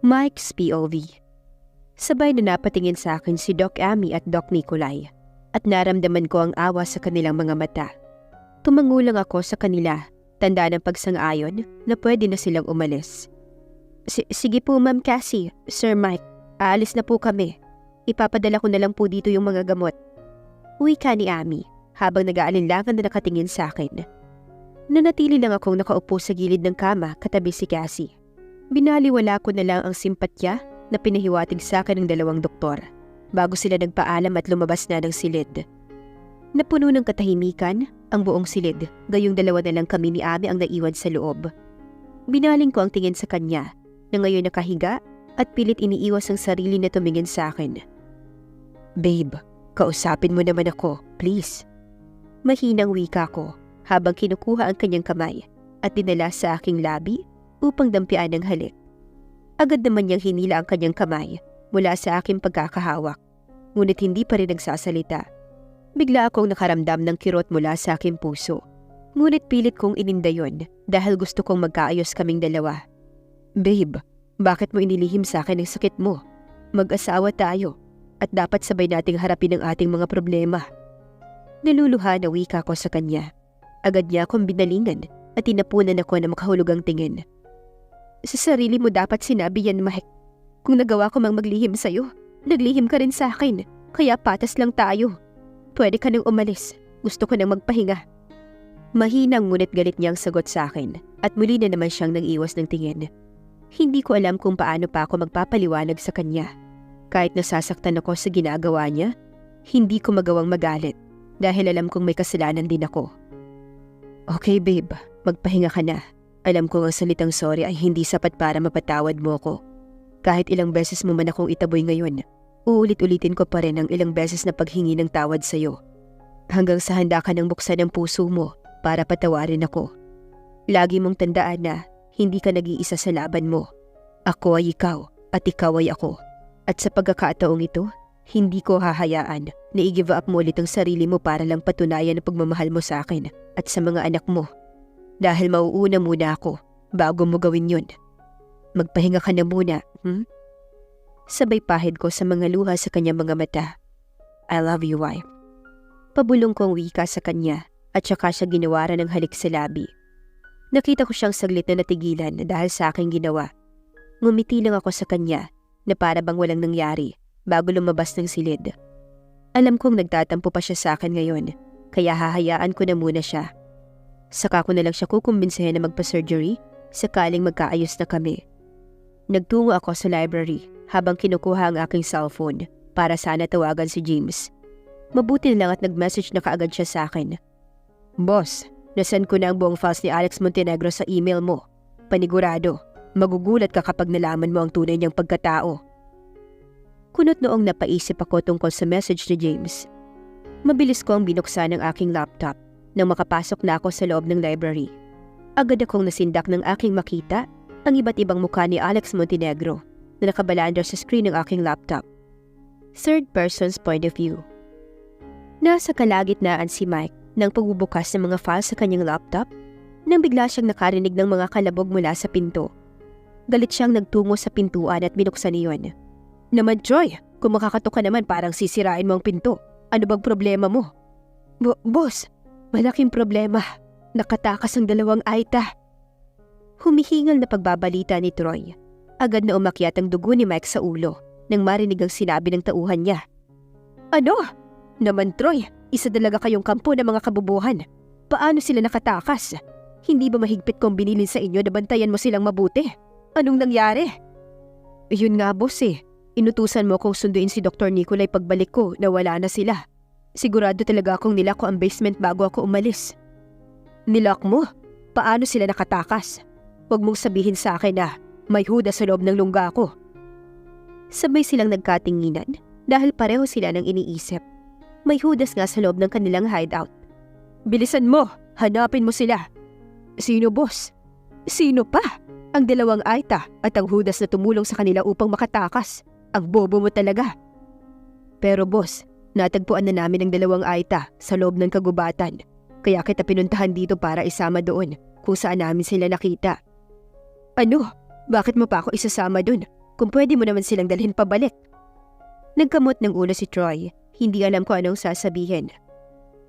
Mike's POV. Sabay na napatingin sa akin si Doc Amy at Doc Nicolay at naramdaman ko ang awa sa kanilang mga mata. Tumangulang ako sa kanila, tanda ng pagsang-ayon na pwede na silang umalis. Sige po Ma'am Cassie, Sir Mike, aalis na po kami. Ipapadala ko na lang po dito yung mga gamot. Wika ni Amy habang nag-aalinlangan na nakatingin sa akin. Nanatili lang akong nakaupo sa gilid ng kama katabi si Cassie. Binaliwala ko na lang ang simpatya na pinahiwatig sa akin ng dalawang doktor bago sila nagpaalam at lumabas na ng silid. Napuno ng katahimikan ang buong silid, gayong dalawa na lang kami ni Amy ang naiwan sa loob. Binaling ko ang tingin sa kanya na ngayon nakahiga at pilit iniiwas ang sarili na tumingin sa akin. Babe, kausapin mo naman ako, please. Mahinang wika ko habang kinukuha ang kanyang kamay at dinala sa aking labi upang dampian ng halik. Agad naman niyang hinila ang kanyang kamay mula sa aking pagkakahawak, ngunit hindi pa rin nagsasalita. Bigla akong nakaramdam ng kirot mula sa aking puso, ngunit pilit kong ininda yon dahil gusto kong magkaayos kaming dalawa. Babe, bakit mo inilihim sa akin ang sakit mo? Mag-asawa tayo at dapat sabay nating harapin ang ating mga problema. Naluluha na wika ko sa kanya. Agad niya akong binalingan at tinapunan ako na makahulugang tingin. Sa sarili mo dapat sinabi yan, Mike. Kung nagawa ko mang maglihim sa'yo, naglihim ka rin sa akin, kaya patas lang tayo. Pwede ka nang umalis, gusto ko nang magpahinga. Mahinang ngunit galit niyang sagot sa akin at muli na naman siyang nag-iwas ng tingin. Hindi ko alam kung paano pa ako magpapaliwanag sa kanya. Kahit nasasaktan ako sa ginagawa niya, hindi ko magawang magalit dahil alam kong may kasalanan din ako. Okay babe, magpahinga ka na. Alam kong ang salitang sorry ay hindi sapat para mapatawad mo ko. Kahit ilang beses mo man akong itaboy ngayon, uulit-ulitin ko pa rin ang ilang beses na paghingi ng tawad sa'yo. Hanggang sa handa ka nang buksan ang puso mo para patawarin ako. Lagi mong tandaan na hindi ka nag-iisa sa laban mo. Ako ay ikaw at ikaw ay ako. At sa pagkakataong ito, hindi ko hahayaan na i-give up mo ulit ang sarili mo para lang patunayan ang pagmamahal mo sa akin at sa mga anak mo. Dahil mauuna muna ako bago mo gawin yun. Magpahinga ka na muna, Sabay pahid ko sa mga luha sa kanyang mga mata. I love you, wife. Pabulong kong wika sa kanya at saka siya ginawaran ng halik sa labi. Nakita ko siyang saglit na natigilan dahil sa aking ginawa. Ngumiti lang ako sa kanya na para bang walang nangyari bago lumabas ng silid. Alam kong nagtatampo pa siya sa akin ngayon, kaya hahayaan ko na muna siya. Saka ko na lang siya kukumbinsihin na magpa-surgery sakaling magkaayos na kami. Nagtungo ako sa library habang kinukuha ang aking cellphone para sana tawagan si James. Mabuti na lang at nag-message na kaagad siya sa akin. Boss, nasend ko na ang buong files ni Alex Montenegro sa email mo. Panigurado, magugulat ka kapag nalaman mo ang tunay niyang pagkatao. Kunot noong napaisip ako tungkol sa message ni James. Mabilis ko ang binuksan ng aking laptop nang makapasok na ako sa loob ng library. Agad akong nasindak ng aking makita ang iba't ibang mukha ni Alex Montenegro na nakabalandar sa screen ng aking laptop. Third person's point of view. Nasa kalagitnaan si Mike nang pagbubukas ng mga files sa kanyang laptop nang bigla siyang nakarinig ng mga kalabog mula sa pinto. Galit siyang nagtungo sa pintuan at binuksan niyon. Naman Troy, kung makakatok ka naman parang sisirain mo ang pinto. Ano bang problema mo? Boss, malaking problema. Nakatakas ang dalawang Aita. Humihingal na pagbabalita ni Troy. Agad na umakyat ang dugo ni Mike sa ulo nang marinig ang sinabi ng tauhan niya. Ano? Naman Troy, isa talaga kayong kampo ng mga kabubuhan. Paano sila nakatakas? Hindi ba mahigpit kong binilin sa inyo na bantayan mo silang mabuti? Anong nangyari? Yun nga boss Inutusan mo akong sunduin si Dr. Nicolay pagbalik ko na wala na sila. Sigurado talaga akong nilak ko ang basement bago ako umalis. Nilak mo? Paano sila nakatakas? Huwag mong sabihin sa akin na may huda sa loob ng lungga ko. Sabay silang nagkatinginan dahil pareho sila nang iniisip. May hudas nga sa loob ng kanilang hideout. Bilisan mo! Hanapin mo sila! Sino boss? Sino pa? Ang dalawang Aita at ang hudas na tumulong sa kanila upang makatakas. Ang bobo mo talaga. Pero boss, natagpuan na namin ang dalawang Aita sa loob ng kagubatan. Kaya kita pinuntahan dito para isama doon kung saan namin sila nakita. Ano? Bakit mo pa ako isasama doon? Kung pwede mo naman silang dalhin pabalik. Nagkamot ng ulo si Troy. Hindi alam ko anong sasabihin.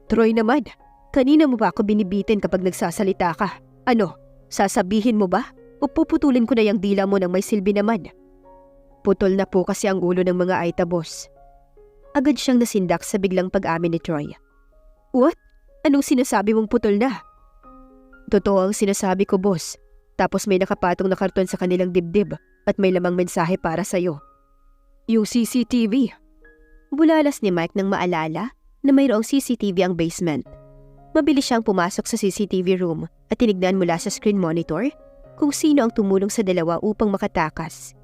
Troy naman, kanina mo ba ako binibitin kapag nagsasalita ka? Ano, sasabihin mo ba? O puputulin ko na yung dila mo ng may silbi naman? Putol na po kasi ang ulo ng mga Aita, boss. Agad siyang nasindak sa biglang pag-amin ni Troy. What? Anong sinasabi mong putol na? Totoo ang sinasabi ko, boss. Tapos may nakapatong na karton sa kanilang dibdib at may lamang mensahe para sa'yo. Yung CCTV. Bulalas ni Mike nang maalala na mayroong CCTV ang basement. Mabilis siyang pumasok sa CCTV room at tinignan mula sa screen monitor kung sino ang tumulong sa dalawa upang makatakas.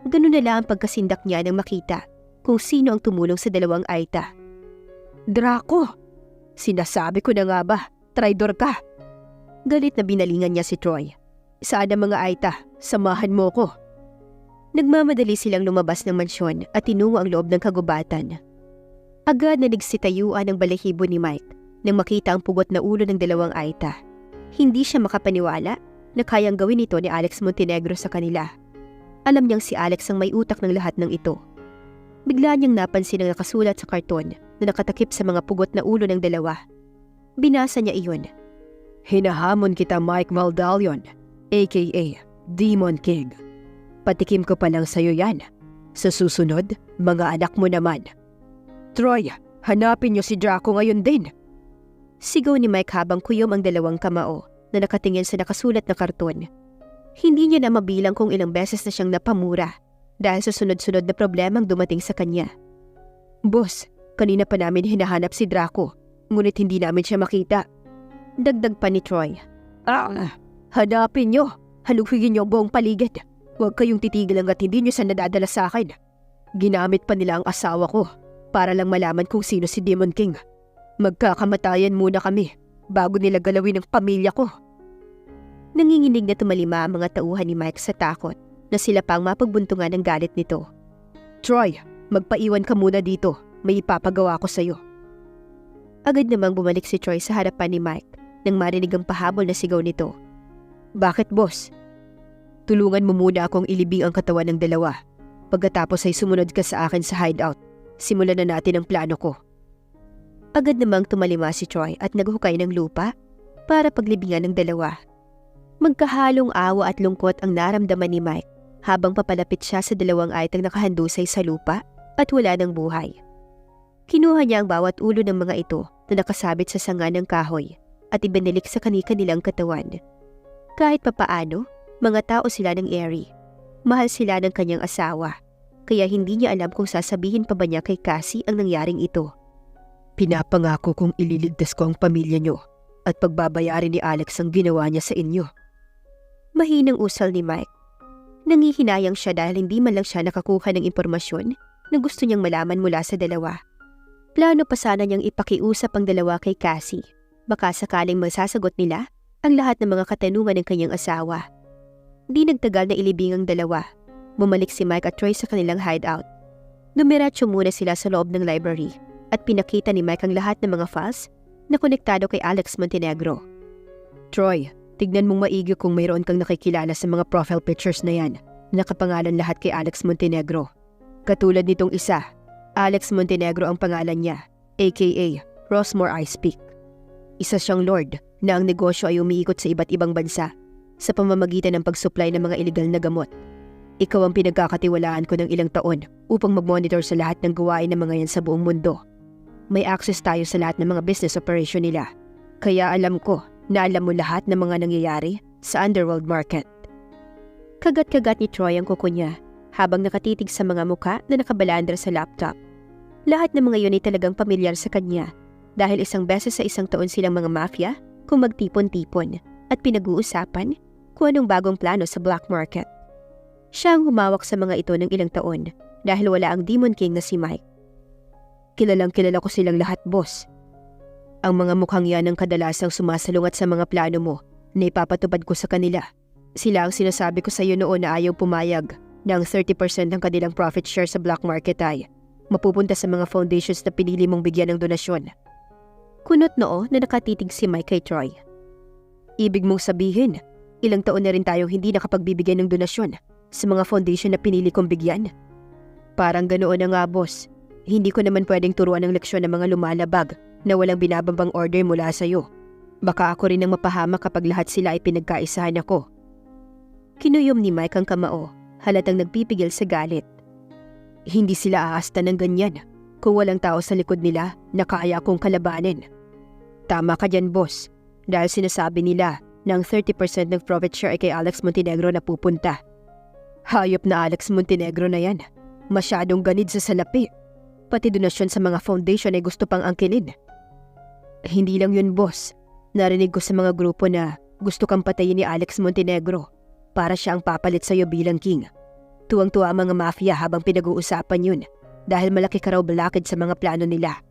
Ganun na lang ang pagkasindak niya nang makita kung sino ang tumulong sa dalawang Aita. Draco! Sinasabi ko na nga ba, traidor ka! Galit na binalingan niya si Troy. Saan ang mga Aita? Samahan mo ko. Nagmamadali silang lumabas ng mansyon at tinungo ang loob ng kagubatan. Agad na nagsitayuan ang balahibo ni Mike nang makita ang pugot na ulo ng dalawang Aita. Hindi siya makapaniwala na kayang gawin ito ni Alex Montenegro sa kanila. Alam niyang si Alex ang may utak ng lahat ng ito. Bigla niyang napansin ang nakasulat sa karton na nakatakip sa mga pugot na ulo ng dalawa. Binasa niya iyon. Hinahamon kita, Mike Maldalion, aka Demon King. Patikim ko pa lang sa'yo yan. Sa susunod, mga anak mo naman. Troy, hanapin niyo si Draco ngayon din. Sigaw ni Mike habang kuyom ang dalawang kamao na nakatingin sa nakasulat na karton. Hindi niya na mabilang kung ilang beses na siyang napamura dahil sa sunod-sunod na problemang dumating sa kanya. Boss, kanina pa namin hinahanap si Draco, ngunit hindi namin siya makita. Dagdag pa ni Troy. Hanapin niyo. Haluhigin niyo ang buong paligid. Huwag kayong titigil hanggat hindi niyo siya nadadala sa akin. Ginamit pa nila ang asawa ko para lang malaman kung sino si Demon King. Magkakamatayan muna kami bago nila galawin ang pamilya ko. Nanginginig na tumalima ang mga tauhan ni Mike sa takot na sila pang mapagbuntungan ng galit nito. Troy, magpaiwan ka muna dito. May ipapagawa ko sa'yo. Agad namang bumalik si Troy sa harapan ni Mike nang marinig ang pahabol na sigaw nito. Bakit, boss? Tulungan mo muna akong ilibing ang katawan ng dalawa. Pagkatapos ay sumunod ka sa akin sa hideout. Simulan na natin ang plano ko. Agad namang tumalima si Troy at naghukay ng lupa para paglibingan ng dalawa. Magkahalong awa at lungkot ang naramdaman ni Mike habang papalapit siya sa dalawang Aitang nakahandusay sa lupa at wala ng buhay. Kinuha niya ang bawat ulo ng mga ito na nakasabit sa sanga ng kahoy at ibinilik sa kani-kanilang katawan. Kahit papaano, mga tao sila ng Airy. Mahal sila ng kanyang asawa, kaya hindi niya alam kung sasabihin pa ba niya kay Cassie ang nangyaring ito. Pinapangako kong ililigtas ko ang pamilya niyo at pagbabayarin ni Alex ang ginawa niya sa inyo. Mahinang usal ni Mike. Nangihinayang siya dahil hindi man lang siya nakakuha ng impormasyon na gusto niyang malaman mula sa dalawa. Plano pa sana niyang ipakiusap ang dalawa kay Cassie. Baka sakaling masasagot nila ang lahat ng mga katanungan ng kanyang asawa. Di nagtagal na ilibing ang dalawa. Bumalik si Mike at Troy sa kanilang hideout. Dumiretso muna sila sa loob ng library at pinakita ni Mike ang lahat ng mga files na konektado kay Alex Montenegro. Troy, tignan mong maigi kung mayroon kang nakikilala sa mga profile pictures na yan. Nakapangalan lahat kay Alex Montenegro. Katulad nitong isa, Alex Montenegro ang pangalan niya, aka Rossmore Ice Peak. Isa siyang lord na ang negosyo ay umiikot sa iba't ibang bansa sa pamamagitan ng pag-supply ng mga iligal na gamot. Ikaw ang pinagkakatiwalaan ko ng ilang taon upang mag-monitor sa lahat ng gawain ng mga yan sa buong mundo. May access tayo sa lahat ng mga business operation nila. Kaya alam ko na alam mo lahat ng mga nangyayari sa underworld market. Kagat-kagat ni Troy ang kuko niya habang nakatitig sa mga muka na nakabalandra sa laptop. Lahat ng mga yun ay talagang pamilyar sa kanya dahil isang beses sa isang taon silang mga mafia kung magtipon-tipon at pinag-uusapan kung anong bagong plano sa black market. Siya ang humawak sa mga ito ng ilang taon dahil wala ang Demon King na si Mike. Kilalang kilala ko silang lahat, boss. Ang mga mukhang yan ang kadalasang sumasalungat sa mga plano mo na ipapatupad ko sa kanila. Sila ang sinasabi ko sa iyo noon na ayaw pumayag na ang 30% ng kanilang profit share sa black market ay mapupunta sa mga foundations na pinili mong bigyan ng donasyon. Kunot noo na nakatitig si Mike kay Troy. Ibig mong sabihin, ilang taon na rin tayong hindi nakapagbibigay ng donasyon sa mga foundation na pinili kong bigyan? Parang ganoon na nga, boss. Hindi ko naman pwedeng turuan ng leksyon ng mga lumalabag na walang binababang order mula sa'yo. Baka ako rin ang mapahamak kapag lahat sila ay pinagkaisahan ako. Kinuyom ni Mike ang kamao, halatang nagpipigil sa galit. Hindi sila aasta ng ganyan kung walang tao sa likod nila na kaya akong kalabanin. Tama ka dyan, boss. Dahil sinasabi nila na ang 30% ng profit share ay kay Alex Montenegro na pupunta. Hayop na Alex Montenegro na yan. Masyadong ganid sa salapi. Pati donasyon sa mga foundation ay gusto pang angkinin. Hindi lang yun, boss. Narinig ko sa mga grupo na gusto kang patayin ni Alex Montenegro para siya ang papalit sa'yo bilang king. Tuwang-tuwa ang mga mafia habang pinag-uusapan yun dahil malaki ka raw balakid sa mga plano nila.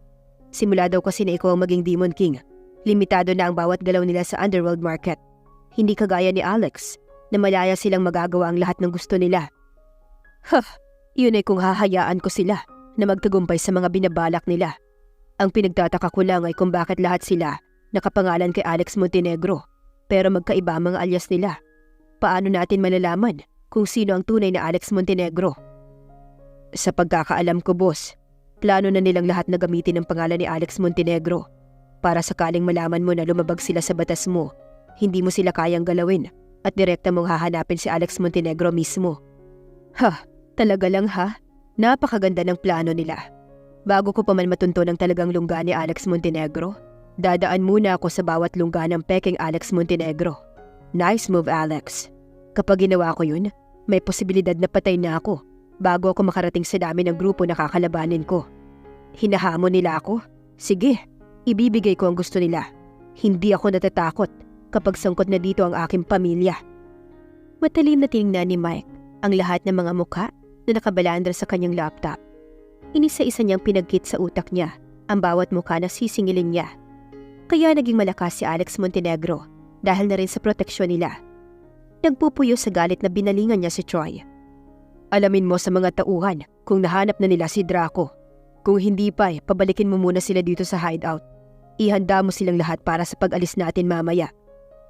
Simula daw kasi na ikaw ang maging Demon King. Limitado na ang bawat galaw nila sa underworld market. Hindi kagaya ni Alex na malaya silang magagawa ang lahat ng gusto nila. Yun ay kung hahayaan ko sila na magtagumpay sa mga binabalak nila. Ang pinagtataka ko lang ay kung bakit lahat sila nakapangalan kay Alex Montenegro pero magkaiba ang mga alias nila. Paano natin malalaman kung sino ang tunay na Alex Montenegro? Sa pagkakaalam ko, boss, plano na nilang lahat na gamitin ang pangalan ni Alex Montenegro para sakaling malaman mo na lumabag sila sa batas mo, hindi mo sila kayang galawin at direkta mong hahanapin si Alex Montenegro mismo. Talaga lang ha? Napakaganda ng plano nila. Bago ko pa man matunto ng talagang lungga ni Alex Montenegro, dadaan muna ako sa bawat lungga ng peking Alex Montenegro. Nice move, Alex. Kapag ginawa ko yun, may posibilidad na patay na ako bago ako makarating sa dami ng grupo na kakalabanin ko. Hinahamon nila ako? Sige, ibibigay ko ang gusto nila. Hindi ako natatakot kapag sangkot na dito ang aking pamilya. Matalim na tinignan ni Mike ang lahat ng mga mukha na nakabalandra sa kanyang laptop. Inisa-isa niyang pinagkit sa utak niya ang bawat mukha na sisingilin niya. Kaya naging malakas si Alex Montenegro dahil na rin sa proteksyon nila. Nagpupuyo sa galit na binalingan niya si Troy. Alamin mo sa mga tauhan kung nahanap na nila si Draco. Kung hindi pa, pabalikin mo muna sila dito sa hideout. Ihanda mo silang lahat para sa pag-alis natin mamaya.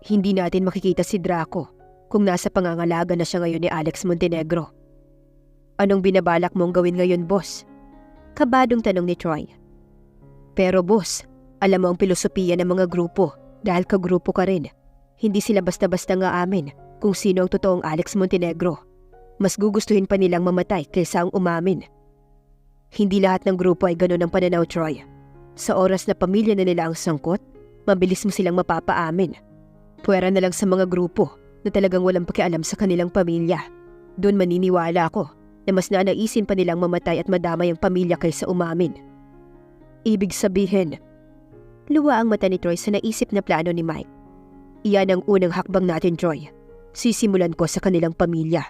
Hindi natin makikita si Draco kung nasa pangangalaga na siya ngayon ni Alex Montenegro. Anong binabalak mong gawin ngayon, boss? Kabadong tanong ni Troy. Pero boss, alam mo ang pilosopiya ng mga grupo dahil kagrupo ka rin. Hindi sila basta-basta nga amin kung sino ang totoong Alex Montenegro. Mas gugustuhin pa nilang mamatay kaysa ang umamin. Hindi lahat ng grupo ay ganun ang pananaw, Troy. Sa oras na pamilya na nila ang sangkot, mabilis mo silang mapapaamin. Puwera na lang sa mga grupo na talagang walang pakialam sa kanilang pamilya. Doon maniniwala ako na mas nanaisin pa nilang mamatay at madamay ang pamilya kaysa umamin. Ibig sabihin, luwa ang mata ni Troy sa naisip na plano ni Mike. Iyan ang unang hakbang natin, Troy. Sisimulan ko sa kanilang pamilya.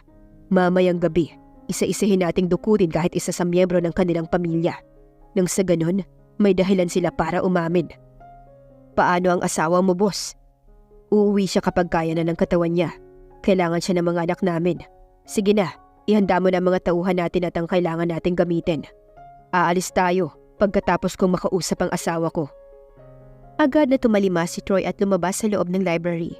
Mamayang gabi, isa-isahin nating dukutin kahit isa sa miyembro ng kanilang pamilya. Nang sa ganun, may dahilan sila para umamin. Paano ang asawa mo, boss? Uuwi siya kapag kaya na ng katawan niya. Kailangan siya ng mga anak namin. Sige na, ihanda mo na mga tauhan natin at ang kailangan nating gamitin. Aalis tayo pagkatapos kong makausap ang asawa ko. Agad na tumalima si Troy at lumabas sa loob ng library.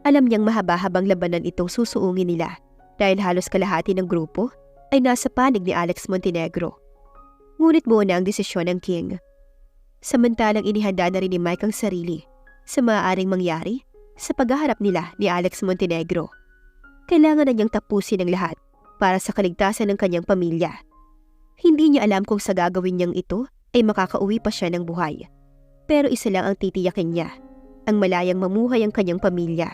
Alam niyang mahaba-habang labanan itong susuungin nila dahil halos kalahati ng grupo ay nasa panig ni Alex Montenegro. Ngunit buo na ang desisyon ng King. Samantalang inihanda na rin ni Mike ang sarili sa maaaring mangyari sa paghaharap nila ni Alex Montenegro. Kailangan na niyang tapusin ang lahat para sa kaligtasan ng kanyang pamilya. Hindi niya alam kung sa gagawin niyang ito ay makakauwi pa siya ng buhay. Pero isa lang ang titiyakin niya, ang malayang mamuhay ang kanyang pamilya.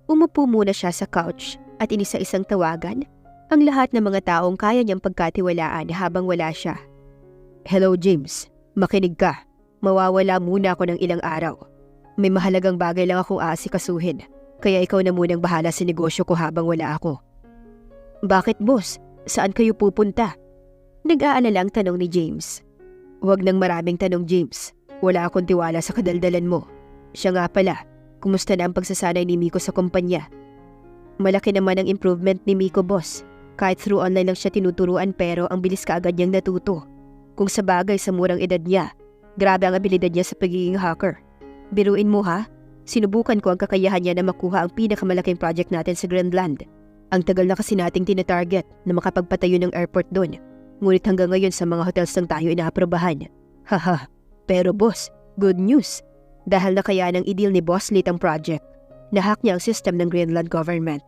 Umupo muna siya sa couch at inisa-isang tawagan ang lahat ng mga taong kaya niyang pagkatiwalaan habang wala siya. Hello James, makinig ka. Mawawala muna ako ng ilang araw. May mahalagang bagay lang akong aasikasuhin, kaya ikaw na munang bahala sa negosyo ko habang wala ako. Bakit boss? Saan kayo pupunta? Nag-aalala ang tanong ni James. Huwag nang maraming tanong, James. Wala akong tiwala sa kadaldalan mo. Siya nga pala, kumusta na ang pagsasanay ni Miko sa kumpanya? Malaki naman ang improvement ni Miko, boss. Kahit through online lang siya tinuturuan pero ang bilis kaagad niyang natuto. Kung sa bagay sa murang edad niya, grabe ang abilidad niya sa pagiging hacker. Biruin mo ha, sinubukan ko ang kakayahan niya na makuha ang pinakamalaking project natin sa Grandland. Ang tagal na kasi nating tinatarget na makapagpatayo ng airport doon. Ngunit hanggang ngayon sa mga hotels lang tayo inaaprobahan. Haha, pero boss, good news. Dahil nakayanang i-deal ni Boss Lit ang project, nahack niya ang system ng Greenland government.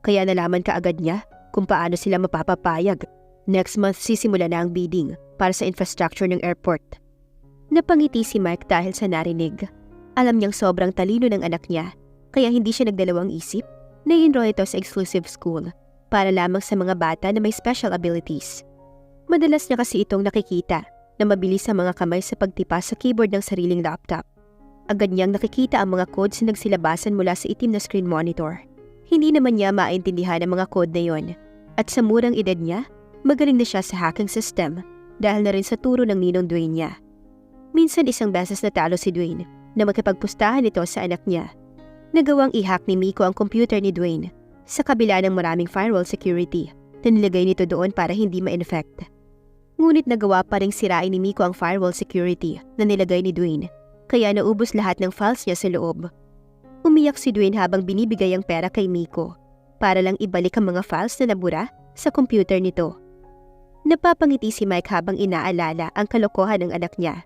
Kaya nalaman kaagad niya kung paano sila mapapapayag. Next month sisimula na ang bidding para sa infrastructure ng airport. Napangiti si Mike dahil sa narinig. Alam niyang sobrang talino ng anak niya, kaya hindi siya nagdalawang isip na i-enroll ito sa exclusive school para lamang sa mga bata na may special abilities. Madalas niya kasi itong nakikita na mabilis sa mga kamay sa pagtipa sa keyboard ng sariling laptop. Agad niyang nakikita ang mga codes na nagsilabasan mula sa itim na screen monitor. Hindi naman niya maintindihan ang mga code na yon. At sa murang edad niya, magaling na siya sa hacking system dahil na rin sa turo ng ninong Dwayne niya. Minsan isang beses natalo si Dwayne na makipagpustahan ito sa anak niya. Nagawang i-hack ni Miko ang computer ni Dwayne sa kabila ng maraming firewall security na nilagay nito doon para hindi ma-infect. Ngunit nagawa pa ring sirain ni Miko ang firewall security na nilagay ni Dwayne, kaya naubos lahat ng files niya sa loob. Umiyak si Dwayne habang binibigay ang pera kay Miko para lang ibalik ang mga files na nabura sa computer nito. Napapangiti si Mike habang inaalala ang kalokohan ng anak niya.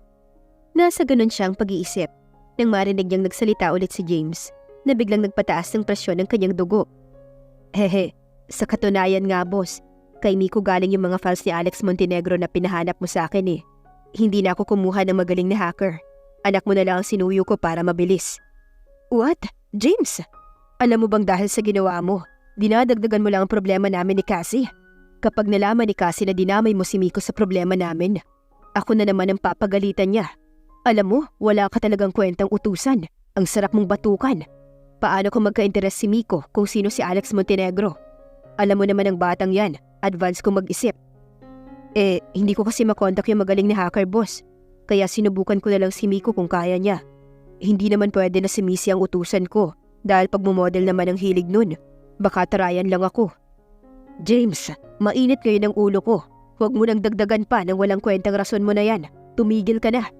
Nasa ganun siyang pag-iisip nang marinig niyang nagsalita ulit si James na biglang nagpataas ng presyon ng kanyang dugo. Hehe, sa katunayan nga boss, kay Miko galing yung mga files ni Alex Montenegro na pinahanap mo sa akin eh. Hindi na ako kumuha ng magaling na hacker. Anak mo na lang ang sinuyo ko para mabilis. What? James? Alam mo bang dahil sa ginawa mo, dinadagdagan mo lang ang problema namin ni Cassie? Kapag nalaman ni Cassie na dinamay mo si Miko sa problema namin, ako na naman ang papagalitan niya. Alam mo, wala ka talagang kwentang utusan. Ang sarap mong batukan. Paano kung magka-interes si Miko kung sino si Alex Montenegro? Alam mo naman ang batang yan, advance kong mag-isip. Hindi ko kasi makontak yung magaling na hacker boss. Kaya sinubukan ko na lang si Miko kung kaya niya. Hindi naman pwede na si Missy ang utusan ko dahil pagmumodel naman ang hilig nun. Baka tarayan lang ako. James, mainit ngayon ang ulo ko. Huwag mo nang dagdagan pa ng walang kwentang rason mo na yan. Tumigil ka na.